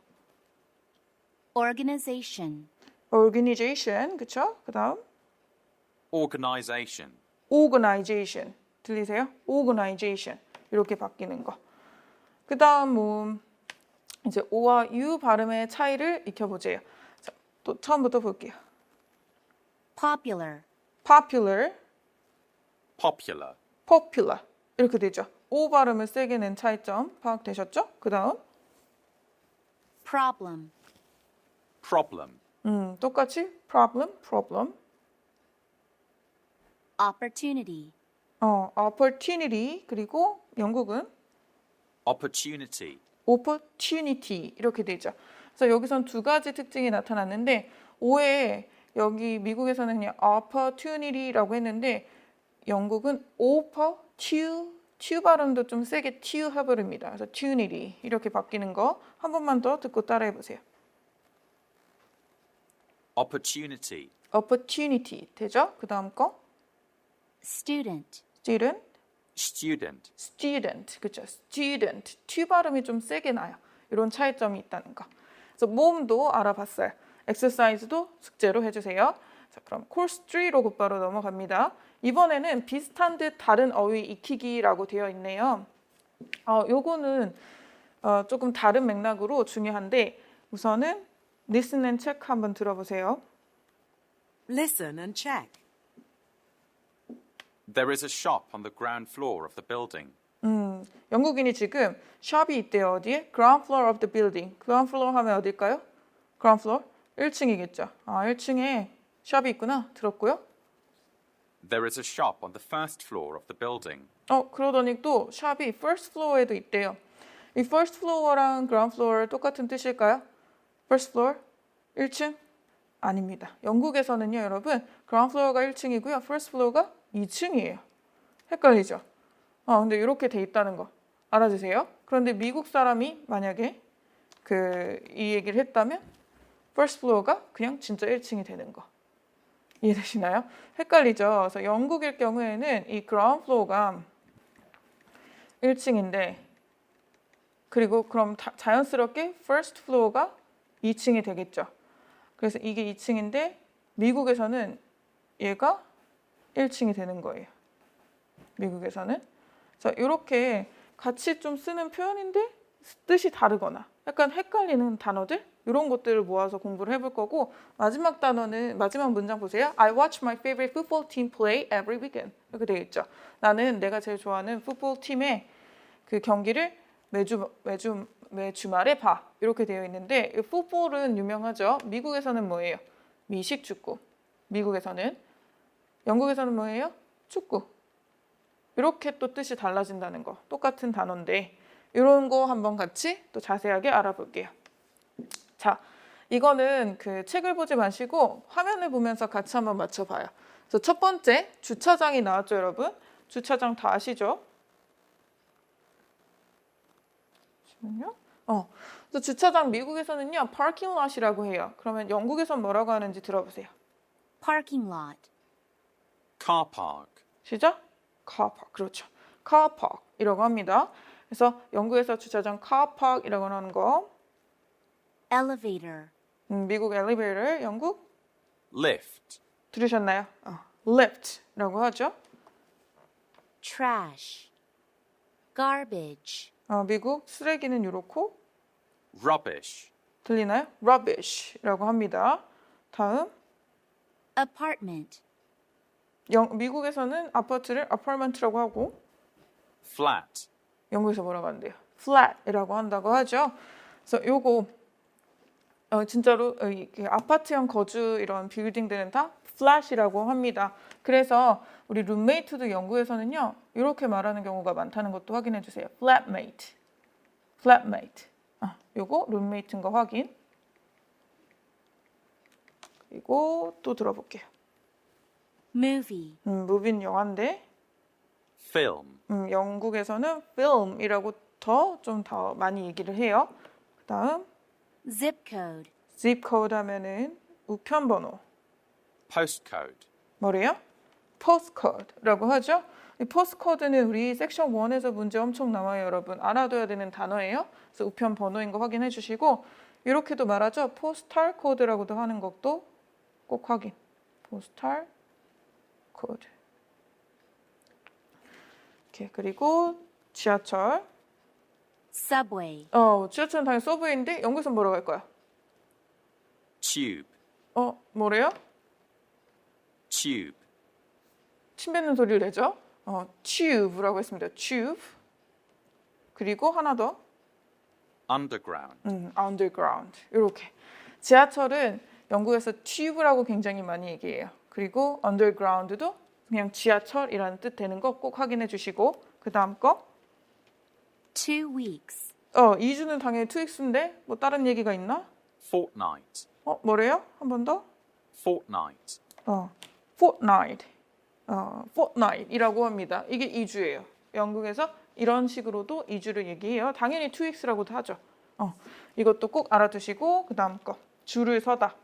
organization, organization, 그쵸? 그 다음 Organization. organization. 들리세요? organization. 이렇게 바뀌는 거. 그 다음 이제 O와 U 발음의 차이를 익혀보세요. 자, 또 처음부터 볼게요. popular, popular, Popular. popular 이렇게 되죠. O 발음을 세게 낸 차이점 파악되셨죠? 그 다음 problem, Problem. 똑같이 problem, opportunity, opportunity 그리고 영국은 Opportunity. opportunity 이렇게 되죠. 그래서 여기선 두 가지 특징이 나타났는데 O에 여기 미국에서는 그냥 opportunity라고 했는데 영국은 tu 발음도 좀 세게 tu 해버립니다. 그래서 tunity 이렇게 바뀌는 거 한 번만 더 듣고 따라해 보세요. Opportunity. opportunity 되죠? 그 다음 거 student, student, Student. 그렇죠? student, t 발음이 좀 세게 나요. 이런 차이점이 있다는 거. 그래서 모음도 알아봤어요. 엑서사이즈도 숙제로 해주세요. 자, 그럼 코र्스 3로 곧바로 넘어갑니다. 이번에는 비슷한 듯 다른 어휘 익히기라고 되어 있네요. 요거는 조금 다른 맥락으로 중요한데 우선은 listen and check 한번 들어보세요. Listen and check. There is a shop on the ground floor of the building. 영국인이 지금 샵이 있대요. 어디에? ground floor of the building. ground floor 하면 어딜까요? ground floor? 1층이겠죠. 1층에 샵이 있구나. 들었고요. There is a shop on the first floor of the building. 그러더니 또 샵이 first floor에도 있대요. 이 first floor랑 ground floor 똑같은 뜻일까요? first floor 1층? 아닙니다. 영국에서는요, 여러분, ground floor가 1층이고요, first floor가 2층이에요. 헷갈리죠? 근데 이렇게 돼 있다는 거 알아주세요. 그런데 미국 사람이 만약에 이 얘기를 했다면 first floor가 그냥 진짜 1층이 되는 거. 이해되시나요? 헷갈리죠? 그래서 영국일 경우에는 이 ground floor가 1층인데 그리고 그럼 자연스럽게 first floor가 2층이 되겠죠. 그래서 이게 2층인데 미국에서는 얘가 1층이 되는 거예요. 미국에서는. 자, 이렇게 같이 좀 쓰는 표현인데 뜻이 다르거나 약간 헷갈리는 단어들 이런 것들을 모아서 공부를 해볼 거고 마지막 단어는 마지막 문장 보세요. I watch my favorite football team play every weekend. 이렇게 되어 있죠. 나는 내가 제일 좋아하는 풋볼 팀의 그 경기를 매 주말에 봐. 이렇게 되어 있는데 이 풋볼은 유명하죠. 미국에서는 뭐예요? 미식 축구. 미국에서는. 영국에서는 뭐예요? 축구. 이렇게 또 뜻이 달라진다는 거. 똑같은 단어인데 이런 거 한번 같이 또 자세하게 알아볼게요. 자, 이거는 그 책을 보지 마시고 화면을 보면서 같이 한번 맞춰봐요. 그래서 첫 번째 주차장이 나왔죠, 여러분? 주차장 다 아시죠? 잠시만요. 그래서 주차장 미국에서는요, parking lot이라고 해요. 그러면 영국에선 뭐라고 하는지 들어보세요. Parking lot. Car park. 시작? car park. 그렇죠. car park이라고 합니다. 그래서 영국에서 주차장 car park이라고 하는 거. Elevator. 미국 엘리베이터, 영국 Lift. 들으셨나요? lift라고 하죠. Trash. Garbage. 미국 쓰레기는 이렇고 Rubbish. 들리나요? rubbish라고 합니다. 다음 Apartment. 미국에서는 아파트를 apartment라고 하고 Flat. 영국에서 뭐라고 한대요? flat이라고 한다고 하죠. 그래서 요거 진짜로 아파트형 거주 이런 빌딩들은 다 flat이라고 합니다. 그래서 우리 룸메이트도 영국에서는요 이렇게 말하는 경우가 많다는 것도 확인해 주세요. flatmate, flatmate. 요거 룸메이트인 거 확인. 그리고 또 들어볼게요. Movie. 무비는 영화인데 Film. 영국에서는 film이라고 좀 더 많이 얘기를 해요. 그다음 Zip code. zip code 하면은 우편 번호. Postcode. 뭐래요? postcode라고 하죠. 이 postcode는 우리 섹션 1에서 문제 엄청 나와요, 여러분. 알아둬야 되는 단어예요. 그래서 우편 번호인 거 확인해 주시고 이렇게도 말하죠. postal code라고도 하는 것도 꼭 확인. postal code. 이렇게 그리고 지하철. Subway. 지하철은 당연히 서브웨이인데 영국에서 뭐라고 할까요? Tube. 뭐래요? Tube. 침 뱉는 소리를 내죠. tube라고 했습니다. tube. 그리고 하나 더. Underground. underground. 이렇게. 지하철은 영국에서 tube라고 굉장히 많이 얘기해요. 그리고 underground도 그냥 지하철이라는 뜻 되는 거 꼭 확인해 주시고 그 다음 거. 2 weeks. 2주는 당연히 2weeks인데 뭐 다른 얘기가 있나? Fortnight. 뭐래요? 한 번 더. Fortnight. fortnight. fortnight이라고 합니다. 이게 2주예요. 영국에서 이런 식으로도 2주를 얘기해요. 당연히 2weeks라고도 하죠. 이것도 꼭 알아두시고 그 다음 거. 줄을 서다.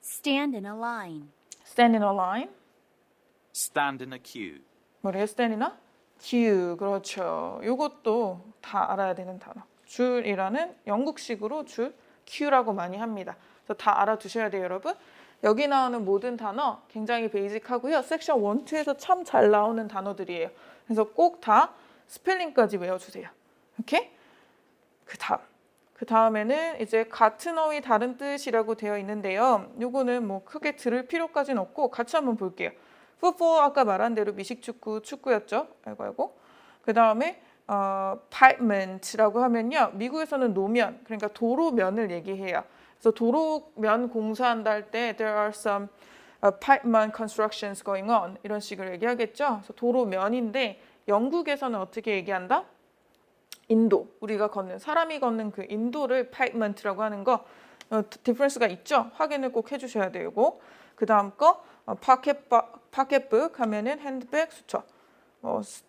Stand in a line. stand in a line. Stand in a queue. 뭐래요? stand이나? queue. 그렇죠. 이것도 다 알아야 되는 단어. 줄이라는 영국식으로 줄, queue라고 많이 합니다. 그래서 다 알아두셔야 돼요, 여러분. 여기 나오는 모든 단어 굉장히 베이직하고요. 섹션 1, 2에서 참 잘 나오는 단어들이에요. 그래서 꼭 다 스펠링까지 외워주세요. 오케이? 그 다음에는 이제 같은 어휘 다른 뜻이라고 되어 있는데요. 요거는 뭐 크게 들을 필요까지는 없고 같이 한번 볼게요. 풋볼 아까 말한 대로 미식축구, 축구였죠. 아이고. 그 다음에 pavement라고 하면요. 미국에서는 노면, 그러니까 도로면을 얘기해요. 그래서 도로면 공사한다 할 때 there are some pavement constructions going on 이런 식으로 얘기하겠죠. 그래서 도로면인데 영국에서는 어떻게 얘기한다? 인도, 우리가 걷는 사람이 걷는 그 인도를 pavement라고 하는 거 디퍼런스가 있죠? 확인을 꼭 해주셔야 되고 그 다음 거 pocketbook 하면은 핸드백, 수첩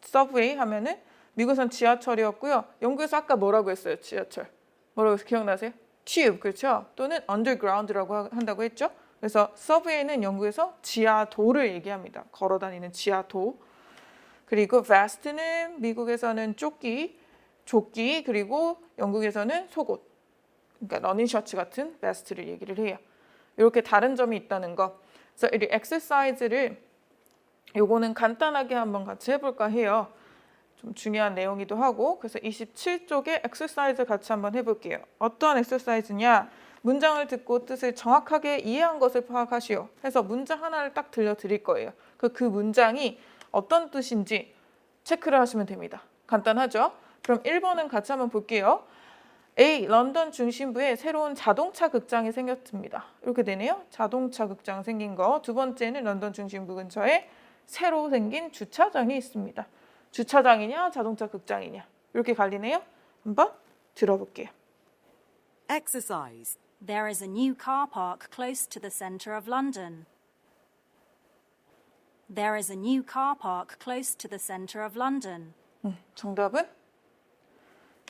subway 하면은 미국에선 지하철이었고요. 영국에서 아까 뭐라고 했어요? 지하철 뭐라고 해서 기억나세요? tube 그렇죠? 또는 underground라고 한다고 했죠? 그래서 subway는 영국에서 지하도를 얘기합니다. 걸어다니는 지하도. 그리고 vest는 미국에서는 조끼 그리고 영국에서는 속옷. 그러니까 러닝 셔츠 같은 vest를 얘기를 해요. 이렇게 다른 점이 있다는 거. 그래서 이 exercise를 요거는 간단하게 한번 같이 해볼까 해요. 좀 중요한 내용이기도 하고 그래서 27쪽에 exercise 같이 한번 해볼게요. 어떠한 exercise냐? 문장을 듣고 뜻을 정확하게 이해한 것을 파악하시오. 해서 문장 하나를 딱 들려드릴 거예요. 그 문장이 어떤 뜻인지 체크를 하시면 됩니다. 간단하죠? 그럼 1번은 같이 한번 볼게요. A. 런던 중심부에 새로운 자동차 극장이 생겼습니다. 이렇게 되네요. 자동차 극장 생긴 거. 두 번째는 런던 중심부 근처에 새로 생긴 주차장이 있습니다. 주차장이냐 자동차 극장이냐 이렇게 갈리네요. 한번 들어볼게요. Exercise. There is a new car park close to the centre of London. There is a new car park close to the centre of London. 정답은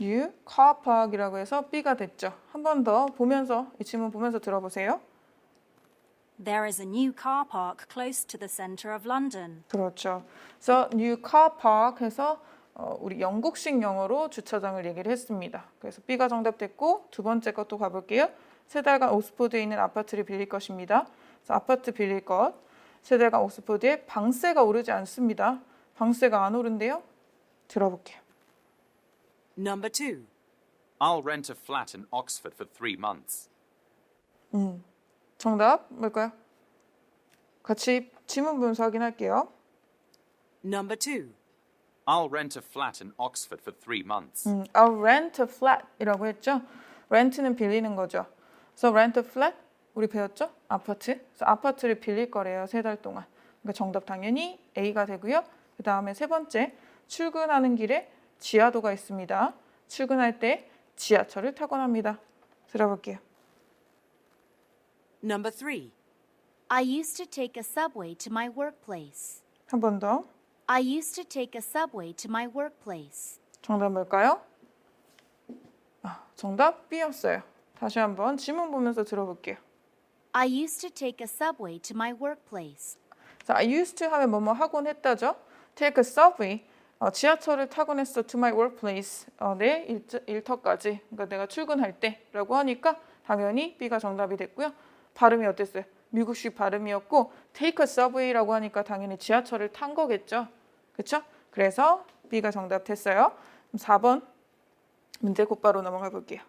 new car park이라고 해서 B가 됐죠. 한 번 더 보면서 이 질문 보면서 들어보세요. There is a new car park close to the centre of London. 그렇죠. 그래서 new car park 해서 우리 영국식 영어로 주차장을 얘기를 했습니다. 그래서 B가 정답 됐고 두 번째 것도 가볼게요. 세 달간 옥스포드에 있는 아파트를 빌릴 것입니다. 그래서 아파트 빌릴 것. 세 달간 옥스포드에 방세가 오르지 않습니다. 방세가 안 오른대요. 들어볼게요. Number 2. I'll rent a flat in Oxford for 3 months. 정답 뭘까요? 같이 지문 분석 확인할게요. Number 2. I'll rent a flat in Oxford for 3 months. I'll rent a flat이라고 했죠. rent는 빌리는 거죠. 그래서 rent a flat 우리 배웠죠? 아파트. 그래서 아파트를 빌릴 거래요. 3달 동안. 그러니까 정답 당연히 A가 되고요. 그 다음에 세 번째 출근하는 길에 지하도가 있습니다. 출근할 때 지하철을 타곤 합니다. 들어볼게요. Number 3. I used to take a subway to my workplace. 한 번 더. I used to take a subway to my workplace. 정답 뭘까요? 정답 B였어요. 다시 한번 지문 보면서 들어볼게요. I used to take a subway to my workplace. 자, I used to 하면 뭐뭐 하곤 했다죠. Take a subway. 지하철을 타곤 했어. To my workplace. 내 일터까지. 그러니까 내가 출근할 때라고 하니까 당연히 B가 정답이 됐고요. 발음이 어땠어요? 미국식 발음이었고 take a subway라고 하니까 당연히 지하철을 탄 거겠죠. 그렇죠? 그래서 B가 정답 됐어요. 4번 문제 곧바로 넘어가 볼게요.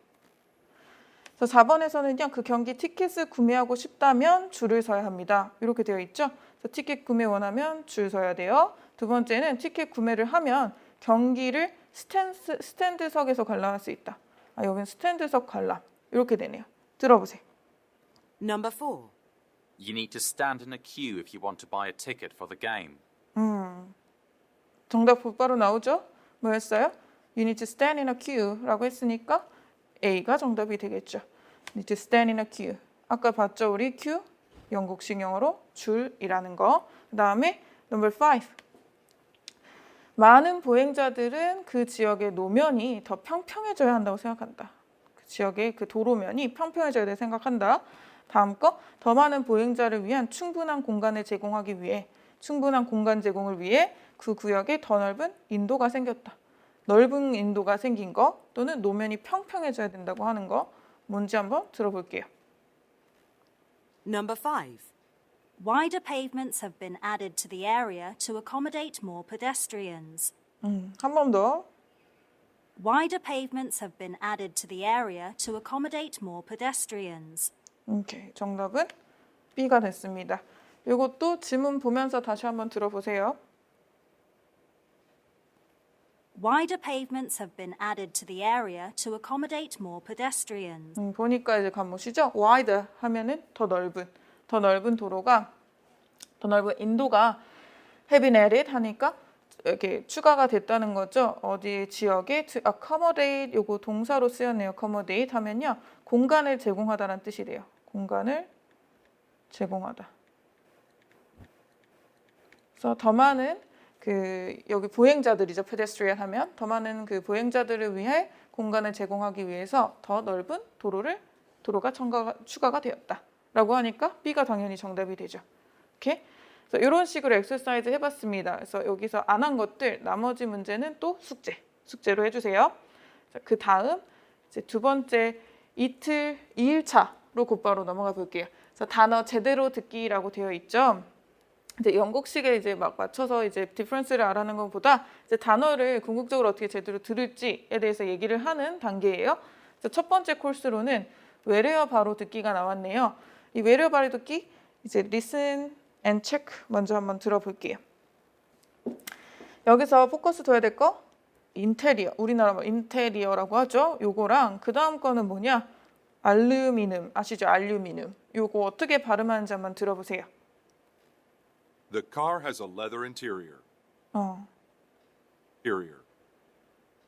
그래서 4번에서는요. 그 경기 티켓을 구매하고 싶다면 줄을 서야 합니다. 이렇게 되어 있죠. 그래서 티켓 구매 원하면 줄 서야 돼요. 두 번째는 티켓 구매를 하면 경기를 스탠드석에서 관람할 수 있다. 여기는 스탠드석 관람. 이렇게 되네요. 들어보세요. Number 4. You need to stand in a queue if you want to buy a ticket for the game. 정답 곧바로 나오죠? 뭐였어요? You need to stand in a queue라고 했으니까 A가 정답이 되겠죠. You need to stand in a queue. 아까 봤죠? 우리 queue? 영국식 영어로 줄이라는 거. 그 다음에 number 5. 많은 보행자들은 그 지역의 노면이 더 평평해져야 한다고 생각한다. 그 지역의 그 도로면이 평평해져야 돼 생각한다. 다음 거, 더 많은 보행자를 위한 충분한 공간을 제공하기 위해 충분한 공간 제공을 위해 그 구역에 더 넓은 인도가 생겼다. 넓은 인도가 생긴 거 또는 노면이 평평해져야 된다고 하는 거 뭔지 한번 들어볼게요. Number 5. Wider pavements have been added to the area to accommodate more pedestrians. 한 번 더. Wider pavements have been added to the area to accommodate more pedestrians. 오케이, 정답은 B가 됐습니다. 이것도 지문 보면서 다시 한번 들어보세요. Wider pavements have been added to the area to accommodate more pedestrians. 보니까 이제 감못이죠. wide 하면은 더 넓은 도로가 더 넓은 인도가 have been added 하니까 이렇게 추가가 됐다는 거죠. 어디 지역에 to accommodate 요거 동사로 쓰였네요. accommodate 하면요. 공간을 제공하다라는 뜻이래요. 공간을 제공하다. 그래서 더 많은 여기 보행자들이죠. pedestrian 하면 더 많은 그 보행자들을 위해 공간을 제공하기 위해서 더 넓은 도로가 추가가 되었다라고 하니까 B가 당연히 정답이 되죠. 오케이? 그래서 이런 식으로 엑서사이즈 해봤습니다. 그래서 여기서 안 한 것들 나머지 문제는 또 숙제로 해주세요. 그 다음 이제 두 번째 이틀 2일차로 곧바로 넘어가 볼게요. 그래서 단어 제대로 듣기라고 되어 있죠. 이제 영국식에 이제 막 맞춰서 이제 디퍼런스를 알아는 것보다 이제 단어를 궁극적으로 어떻게 제대로 들을지에 대해서 얘기를 하는 단계예요. 그래서 첫 번째 코스로는 외래어 바로 듣기가 나왔네요. 이 외래어 바로 듣기 이제 listen and check 먼저 한번 들어볼게요. 여기서 포커스 둬야 될 거 인테리어, 우리나라 뭐 인테리어라고 하죠. 요거랑 그 다음 거는 뭐냐? 알루미늄 아시죠? 알루미늄. 요거 어떻게 발음하는지 한번 들어보세요. The car has a leather interior. Interior.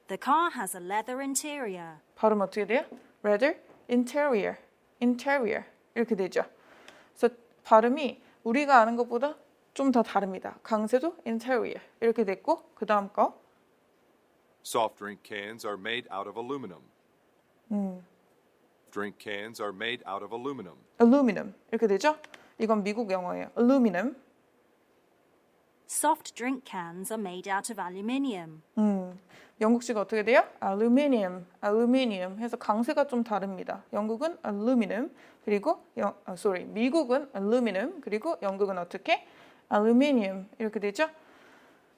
The car has a leather interior. 발음 어떻게 돼요? Leather interior, interior 이렇게 되죠. 그래서 발음이 우리가 아는 것보다 좀 더 다릅니다. 강세도 interior 이렇게 됐고 그 다음 거 Soft drink cans are made out of aluminum. Drink cans are made out of aluminum. aluminum 이렇게 되죠. 이건 미국 영어예요. aluminum. Soft drink cans are made out of aluminium. 영국식 어떻게 돼요? aluminium, aluminium 해서 강세가 좀 다릅니다. 영국은 aluminum 그리고 미국은 aluminum 그리고 영국은 어떻게? aluminium 이렇게 되죠.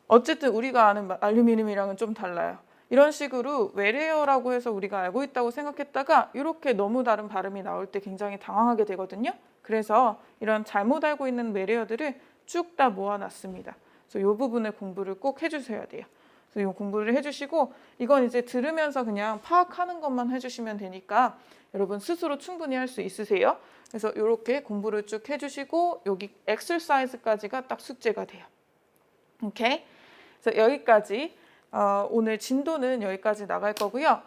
어쨌든 우리가 아는 알루미늄이랑은 좀 달라요. 이런 식으로 외래어라고 해서 우리가 알고 있다고 생각했다가 이렇게 너무 다른 발음이 나올 때 굉장히 당황하게 되거든요. 그래서 이런 잘못 알고 있는 외래어들을 쭉 다 모아놨습니다. 그래서 이 부분을 공부를 꼭 해주셔야 돼요. 그래서 이 공부를 해주시고 이건 이제 들으면서 그냥 파악하는 것만 해주시면 되니까 여러분 스스로 충분히 할 수 있으세요. 그래서 이렇게 공부를 쭉 해주시고 여기 엑서사이즈까지가 딱 숙제가 돼요. 오케이? 그래서 여기까지 오늘 진도는 여기까지 나갈 거고요.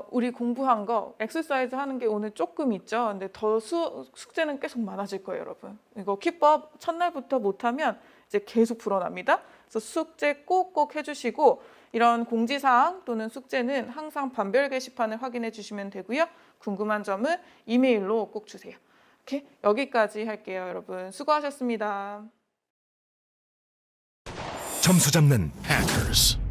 우리 공부한 거 엑서사이즈 하는 게 오늘 조금 있죠. 근데 더 숙제는 계속 많아질 거예요, 여러분. 이거 키법 첫날부터 못하면 이제 계속 불어납니다. 그래서 숙제 꼭꼭 해주시고 이런 공지사항 또는 숙제는 항상 반별 게시판을 확인해 주시면 되고요. 궁금한 점은 이메일로 꼭 주세요. 오케이? 여기까지 할게요, 여러분. 수고하셨습니다. 점수 잡는 Hackers.